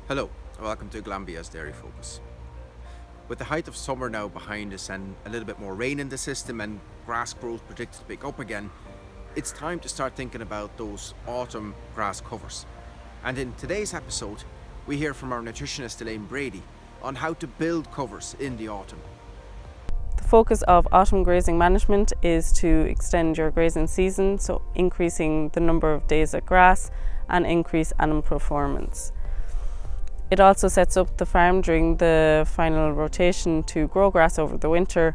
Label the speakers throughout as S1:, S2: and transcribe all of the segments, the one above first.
S1: Hello, and welcome to Glanbia's Dairy Focus. With the height of summer now behind us and a little bit more rain in the system and grass growth predicted to pick up again, it's time to start thinking about those autumn grass covers. And in today's episode, we hear from our nutritionist Elaine Brady on how to build covers in the autumn.
S2: The focus of autumn grazing management is to extend your grazing season, so increasing the number of days of grass and increase animal performance. It also sets up the farm during the final rotation to grow grass over the winter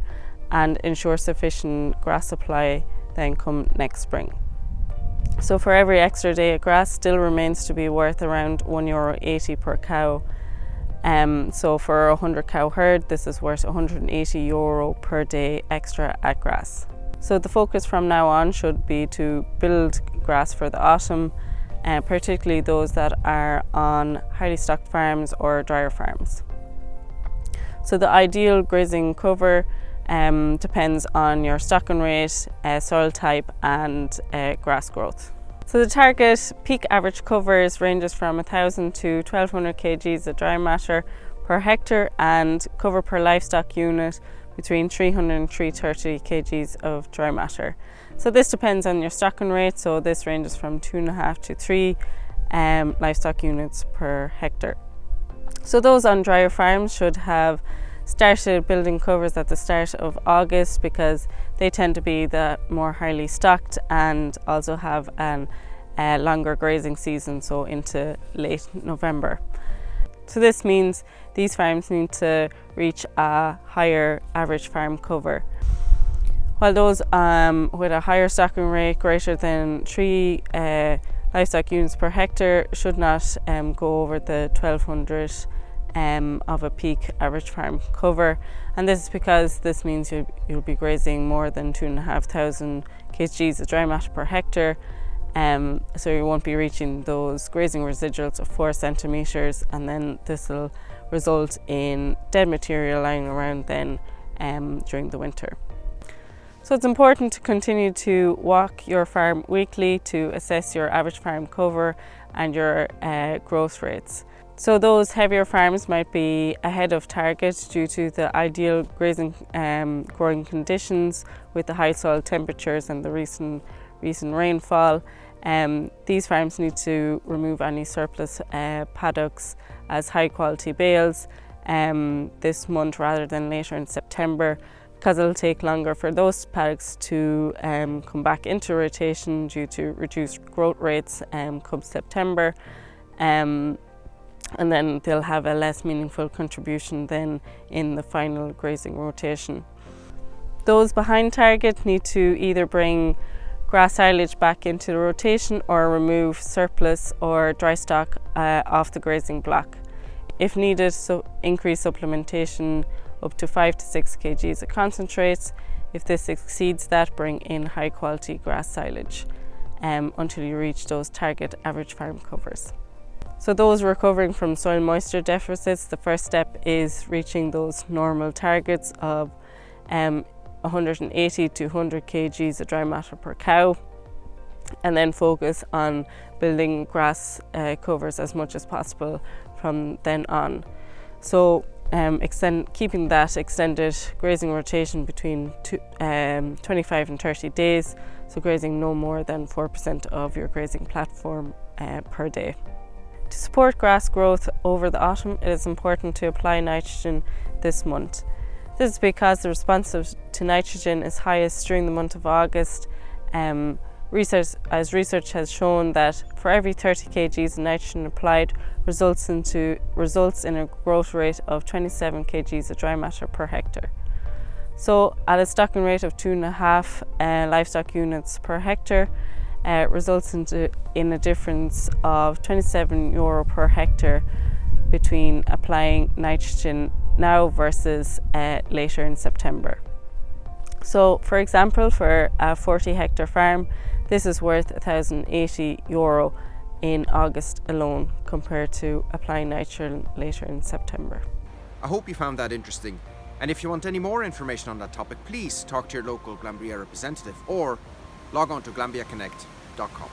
S2: and ensure sufficient grass supply then come next spring. So for every extra day of grass still remains to be worth around €1.80 per cow. So for a 100 cow herd, this is worth €180 per day extra at grass. So the focus from now on should be to build grass for the autumn, particularly those that are on highly stocked farms or dryer farms. So the ideal grazing cover depends on your stocking rate, soil type and grass growth. So the target peak average covers ranges from 1,000 to 1,200 kgs of dry matter per hectare and cover per livestock unit between 300 and 330 kgs of dry matter. So this depends on your stocking rate, so this ranges from 2.5 to 3 livestock units per hectare. So those on dryer farms should have started building covers at the start of August because they tend to be the more highly stocked and also have a longer grazing season, so into late November. So this means these farms need to reach a higher average farm cover. While those with a higher stocking rate greater than 3 livestock units per hectare should not go over the 1,200 of a peak average farm cover, and this is because this means you'll be grazing more than 2,500 kgs of dry matter per hectare, so you won't be reaching those grazing residuals of 4 centimetres, and then this will result in dead material lying around then during the winter. So it's important to continue to walk your farm weekly to assess your average farm cover and your growth rates. So those heavier farms might be ahead of target due to the ideal grazing growing conditions with the high soil temperatures and the recent rainfall. These farms need to remove any surplus paddocks as high quality bales this month rather than later in September, because it'll take longer for those paddocks to come back into rotation due to reduced growth rates come September. And then they'll have a less meaningful contribution then in the final grazing rotation. Those behind target need to either bring grass silage back into the rotation or remove surplus or dry stock off the grazing block. If needed, so increase supplementation up to 5 to 6 kgs of concentrates. If this exceeds that, bring in high quality grass silage until you reach those target average farm covers. So those recovering from soil moisture deficits, the first step is reaching those normal targets of 180 to 100 kgs of dry matter per cow, and then focus on building grass covers as much as possible from then on. So keeping that extended grazing rotation between 25 and 30 days, so grazing no more than 4% of your grazing platform per day. To support grass growth over the autumn, it is important to apply nitrogen this month. This is because the response to nitrogen is highest during the month of August. Research has shown that for every 30 kgs of nitrogen applied results in a growth rate of 27 kgs of dry matter per hectare. So at a stocking rate of 2.5 livestock units per hectare, results in a difference of €27 per hectare between applying nitrogen now versus later in September. So for example, for a 40 hectare farm, this is worth €1,080 in August alone compared to applying nitrogen later in September.
S1: I hope you found that interesting, and if you want any more information on that topic, please talk to your local Glanbia representative or log on to glanbiaconnect.com.